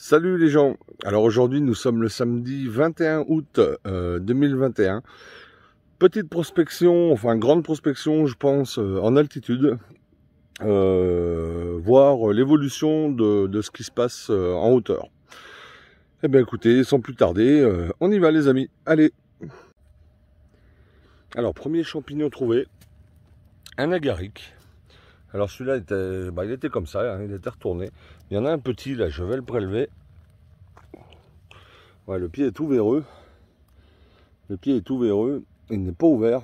Salut les gens. Alors aujourd'hui nous sommes le samedi 21 août 2021. Petite prospection, enfin grande prospection je pense en altitude. Voir l'évolution de ce qui se passe en hauteur. Eh bien écoutez, sans plus tarder, on y va les amis. Allez. Alors premier champignon trouvé, un agaric. Alors celui-là il était comme ça, hein, il était retourné. Il y en a un petit là, je vais le prélever. Ouais, le pied est tout véreux. Le pied est tout véreux, il n'est pas ouvert.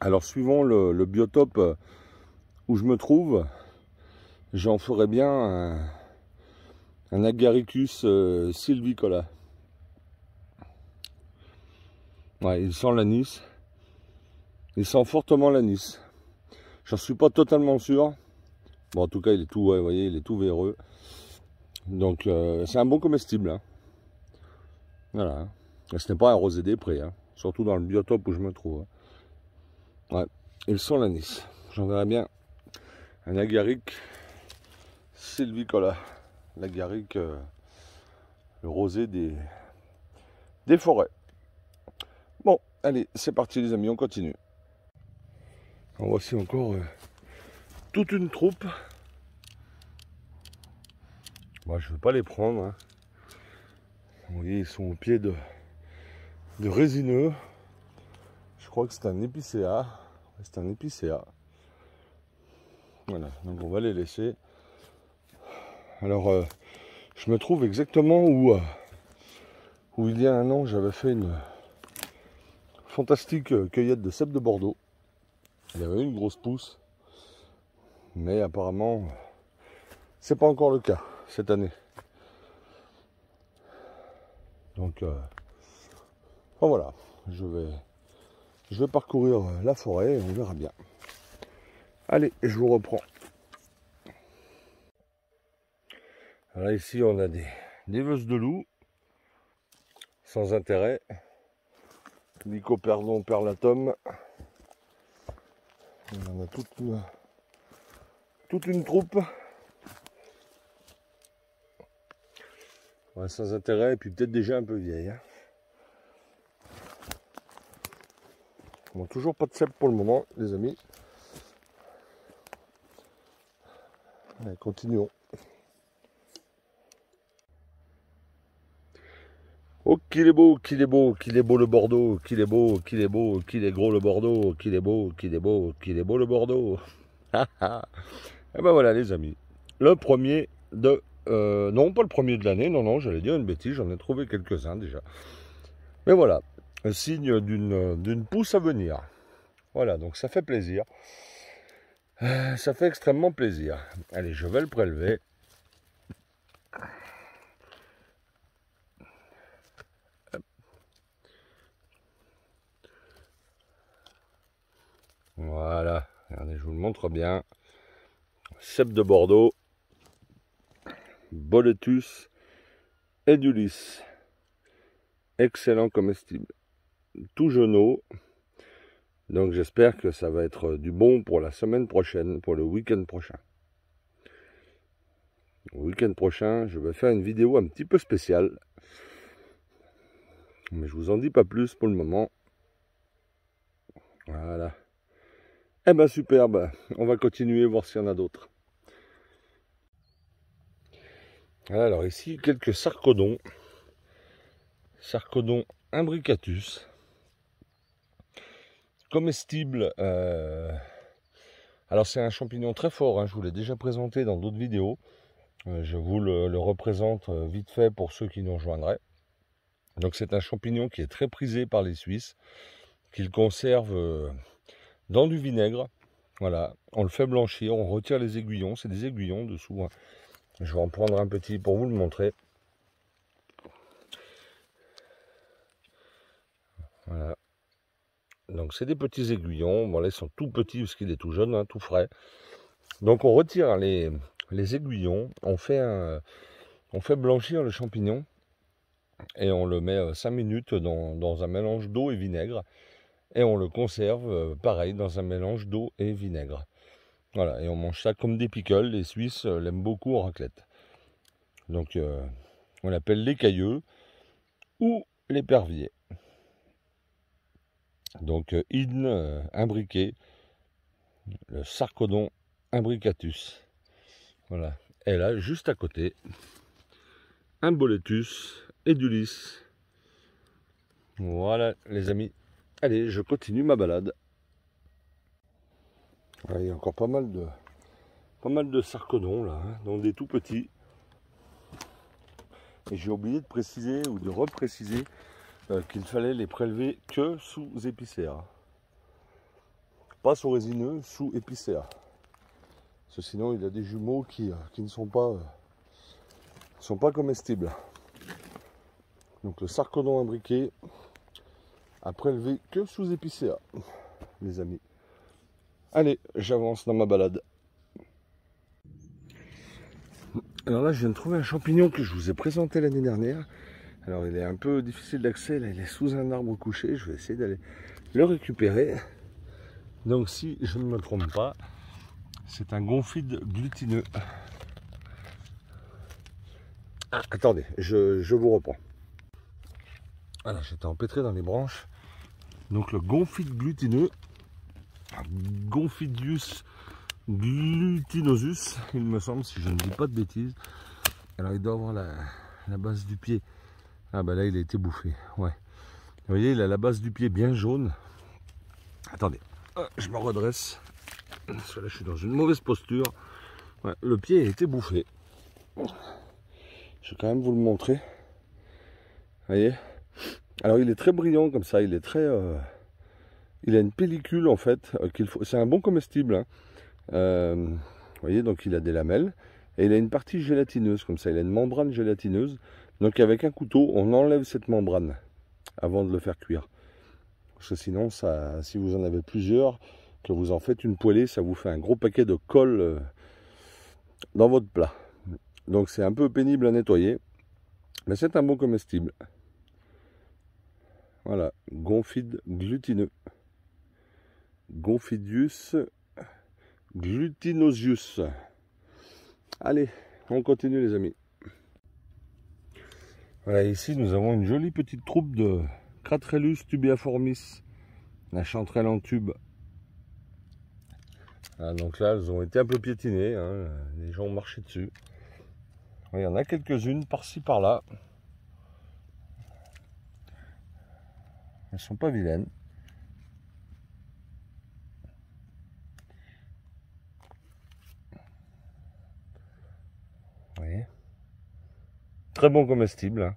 Alors suivant le biotope où je me trouve, j'en ferais bien un Agaricus sylvicola. Ouais, il sent l'anis. Il sent fortement l'anis. J'en suis pas totalement sûr. Bon, en tout cas, il est tout, ouais, vous voyez, il est tout véreux. Donc, c'est un bon comestible. Hein. Voilà. Et ce n'est pas un rosé des prés, hein. Surtout dans le biotope où je me trouve. Ouais, il sent l'anis. J'en verrais bien un agaric sylvicola. L'agaric, le rosé des forêts. Bon, allez, c'est parti les amis, on continue. En voici encore toute une troupe. Moi, je ne vais pas les prendre. Hein. Vous voyez, ils sont au pied de résineux. Je crois que c'est un épicéa. C'est un épicéa. Voilà, donc on va les laisser. Alors, je me trouve exactement où il y a un an, j'avais fait une fantastique cueillette de cèpes de Bordeaux. Il y avait une grosse pousse. Mais apparemment, c'est pas encore le cas cette année. Donc, bon, voilà, je vais parcourir la forêt et on verra bien. Allez, je vous reprends. Alors ici, on a des veuses de loup, sans intérêt. Lycoperdon perlatum. On a toute une troupe. Ouais, sans intérêt, et puis peut-être déjà un peu vieille. Hein. Bon, toujours pas de cèpes pour le moment, les amis. Allez, continuons. Oh, qu'il est beau, qu'il est beau, qu'il est beau le Bordeaux, qu'il est beau, qu'il est beau, qu'il est gros le Bordeaux, qu'il est beau, qu'il est beau, qu'il est beau le Bordeaux. Et ben voilà les amis, le premier de... non, pas le premier de l'année, non, j'allais dire une bêtise, j'en ai trouvé quelques-uns déjà. Mais voilà, un signe d'une pousse à venir. Voilà, donc ça fait plaisir. Ça fait extrêmement plaisir. Allez, je vais le prélever. Voilà, regardez, je vous le montre bien. Cèpe de Bordeaux, Boletus edulis. Excellent comestible. Tout jauneau. Donc j'espère que ça va être du bon pour la semaine prochaine, pour le week-end prochain. Le week-end prochain, je vais faire une vidéo un petit peu spéciale. Mais je vous en dis pas plus pour le moment. Voilà. Eh ben superbe, on va continuer, voir s'il y en a d'autres. Alors ici, quelques sarcodons. Sarcodon imbricatus. Comestible. Alors c'est un champignon très fort, hein, je vous l'ai déjà présenté dans d'autres vidéos. Je vous le représente vite fait pour ceux qui nous rejoindraient. Donc c'est un champignon qui est très prisé par les Suisses, qu'ils conservent dans du vinaigre. Voilà, on le fait blanchir, on retire les aiguillons, c'est des aiguillons dessous. Hein. Je vais en prendre un petit pour vous le montrer. Voilà. Donc c'est des petits aiguillons, bon là ils sont tout petits parce qu'il est tout jeune, hein, tout frais. Donc on retire les aiguillons, on fait blanchir le champignon et on le met 5 minutes dans un mélange d'eau et vinaigre. Et on le conserve, pareil, dans un mélange d'eau et vinaigre. Voilà, et on mange ça comme des pickles. Les Suisses l'aiment beaucoup en raclette. Donc, On l'appelle l'écailleux ou l'épervier. Donc imbriqué, le Sarcodon imbricatus. Voilà. Et là, juste à côté, un Boletus edulis. Voilà les amis. Allez, je continue ma balade. Il y a encore pas mal de sarcodons là, hein, donc des tout petits. Et j'ai oublié de préciser ou de repréciser qu'il fallait les prélever que sous épicéa. Pas sous résineux, sous épicéa. Parce que sinon il y a des jumeaux qui ne sont pas comestibles. Donc le sarcodon imbriqué à prélever que sous épicéa, les amis. Allez, j'avance dans ma balade. Alors là, je viens de trouver un champignon que je vous ai présenté l'année dernière. Alors il est un peu difficile d'accès, là il est sous un arbre couché. Je vais essayer d'aller le récupérer. Donc si je ne me trompe pas, c'est un gonfide glutineux. Ah, attendez, je vous reprends. Voilà, j'étais empêtré dans les branches. Donc le gonfide glutineux, Gonfidius glutinosus, il me semble, si je ne dis pas de bêtises. Alors il doit avoir la base du pied. Ah bah là il a été bouffé, ouais. Vous voyez, il a la base du pied bien jaune. Attendez, je me redresse. Parce que là je suis dans une mauvaise posture. Ouais, le pied a été bouffé. Je vais quand même vous le montrer. Vous voyez. Alors il est très brillant comme ça, il est très... il a une pellicule en fait, c'est un bon comestible. Hein. Vous voyez, donc il a des lamelles. Et il a une partie gélatineuse comme ça, il a une membrane gélatineuse. Donc avec un couteau, on enlève cette membrane avant de le faire cuire. Parce que sinon, ça, si vous en avez plusieurs, que vous en faites une poêlée, ça vous fait un gros paquet de colle dans votre plat. Donc c'est un peu pénible à nettoyer. Mais c'est un bon comestible. Voilà, gonfide glutineux. Gonfidius glutinosius. Allez, on continue les amis. Voilà, ici nous avons une jolie petite troupe de Cratrellus tubiaformis, la chanterelle en tube. Ah, donc là, elles ont été un peu piétinées, hein, les gens ont marché dessus. Il y en a quelques-unes par-ci par-là. Elles sont pas vilaines. Vous voyez, très bon comestible. Hein.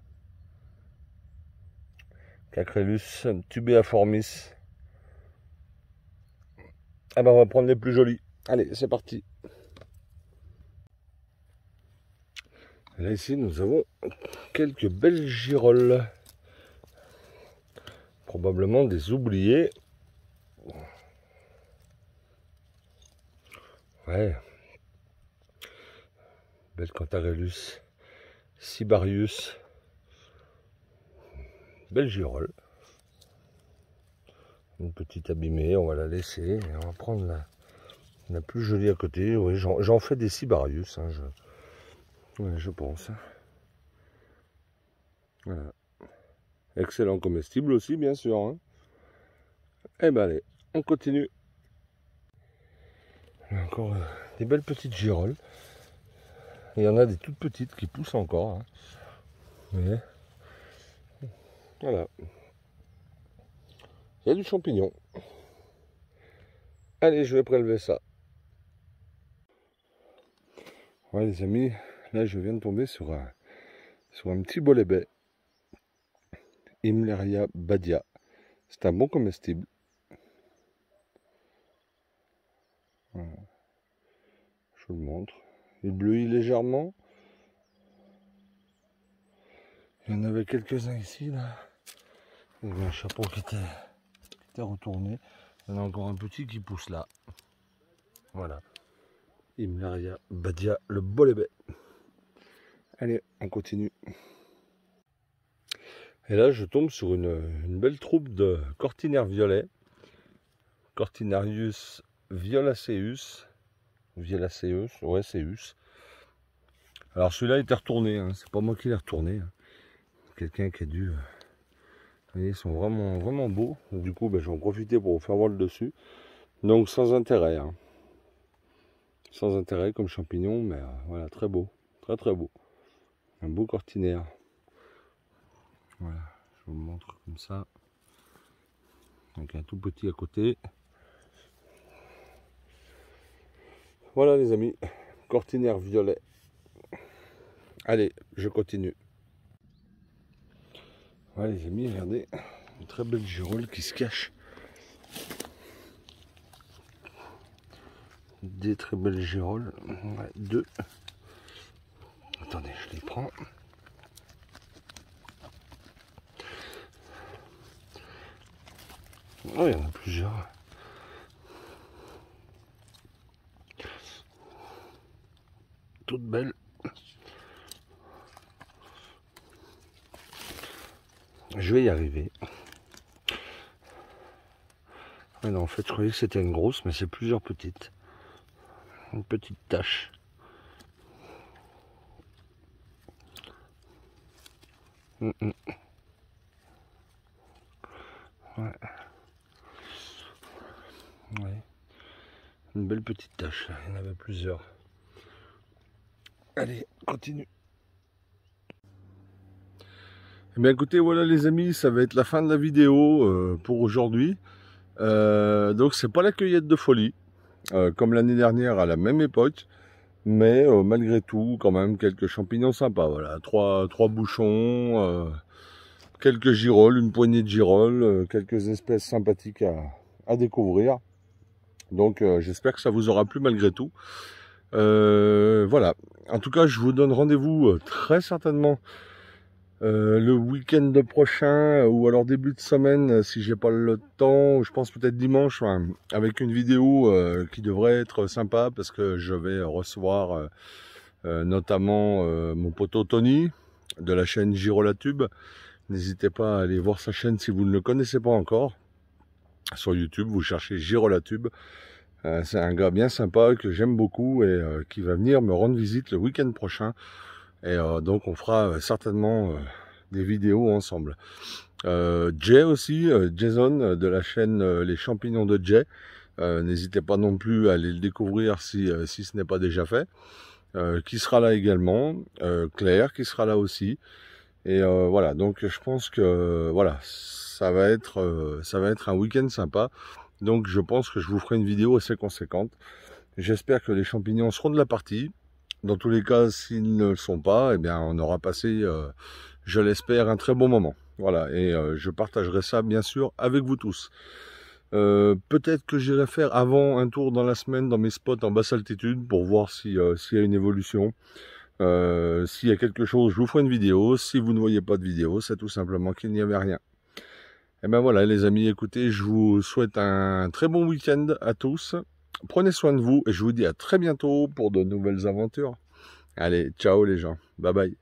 Cratrellus tubiaformis. Ah ben on va prendre les plus jolis. Allez, c'est parti. Là ici nous avons quelques belles girolles. Probablement des oubliés. Ouais. Belle Cantarellus. Cibarius. Belle girolle. Une petite abîmée, on va la laisser. Et on va prendre la plus jolie à côté. Oui, j'en fais des Cibarius. Hein, je pense. Voilà. Excellent comestible aussi, bien sûr. Hein. Eh ben allez, on continue. Encore des belles petites girolles. Il y en a des toutes petites qui poussent encore. Hein. Vous voyez. Voilà. Il y a du champignon. Allez, je vais prélever ça. Ouais les amis, là je viens de tomber sur un petit bolébet. Himmleria badia. C'est un bon comestible. Voilà. Je vous le montre. Il bleuit légèrement. Il y en avait quelques-uns ici là. Il y avait un chapeau qui était retourné. Il y en a encore un petit qui pousse là. Voilà. Himmleria badia, le bolébet. Allez, on continue. Et là, je tombe sur une belle troupe de cortinaires violets. Cortinarius violaceus. Violaceus, ouais, Ceus. Alors celui-là était retourné, hein. C'est pas moi qui l'ai retourné. Hein. Quelqu'un qui a dû... Vous voyez, ils sont vraiment, vraiment beaux. Du coup, ben, je vais en profiter pour vous faire voir le dessus. Donc sans intérêt. Hein. Sans intérêt comme champignon, mais voilà, très beau. Très très beau. Un beau cortinaire. Voilà, je vous montre comme ça. Donc un tout petit à côté. Voilà les amis, cortinaire violet. Allez, je continue. Voilà les amis, regardez, une très belle girole qui se cache. Des très belles girolles, ouais, deux. Attendez, je les prends. Oh, il y en a plusieurs. Toutes belles. Je vais y arriver. Ah non, en fait, je croyais que c'était une grosse, mais c'est plusieurs petites. Une petite tache. Ouais. Ouais. Une belle petite tache, il y en avait plusieurs. Allez, continue. Eh bien écoutez, voilà les amis, ça va être la fin de la vidéo pour aujourd'hui. Donc c'est pas la cueillette de folie, comme l'année dernière à la même époque, mais malgré tout, quand même, quelques champignons sympas. Voilà, trois bouchons, quelques girolles, une poignée de girolles, quelques espèces sympathiques à découvrir. Donc j'espère que ça vous aura plu malgré tout. Voilà, en tout cas je vous donne rendez-vous très certainement le week-end prochain ou alors début de semaine si j'ai pas le temps, je pense peut-être dimanche, hein, avec une vidéo qui devrait être sympa parce que je vais recevoir notamment mon poteau Tony de la chaîne Girolatube. N'hésitez pas à aller voir sa chaîne si vous ne le connaissez pas encore. Sur YouTube, vous cherchez Girolatube. C'est un gars bien sympa que j'aime beaucoup et qui va venir me rendre visite le week-end prochain. Et donc on fera certainement des vidéos ensemble. Jay aussi, Jason de la chaîne Les Champignons de Jay. N'hésitez pas non plus à aller le découvrir si ce n'est pas déjà fait. Qui sera là également. Claire qui sera là aussi. Et voilà, donc je pense que voilà, ça va être un week-end sympa. Donc je pense que je vous ferai une vidéo assez conséquente. J'espère que les champignons seront de la partie. Dans tous les cas, s'ils ne le sont pas, eh bien on aura passé, je l'espère, un très bon moment. Voilà, et je partagerai ça bien sûr avec vous tous. Peut-être que j'irai faire avant un tour dans la semaine dans mes spots en basse altitude pour voir s'il y a une évolution. S'il y a quelque chose, je vous ferai une vidéo. Si vous ne voyez pas de vidéo, c'est tout simplement qu'il n'y avait rien. Et ben voilà les amis, écoutez, je vous souhaite un très bon week-end à tous. Prenez soin de vous et je vous dis à très bientôt pour de nouvelles aventures. Allez, ciao les gens, bye bye.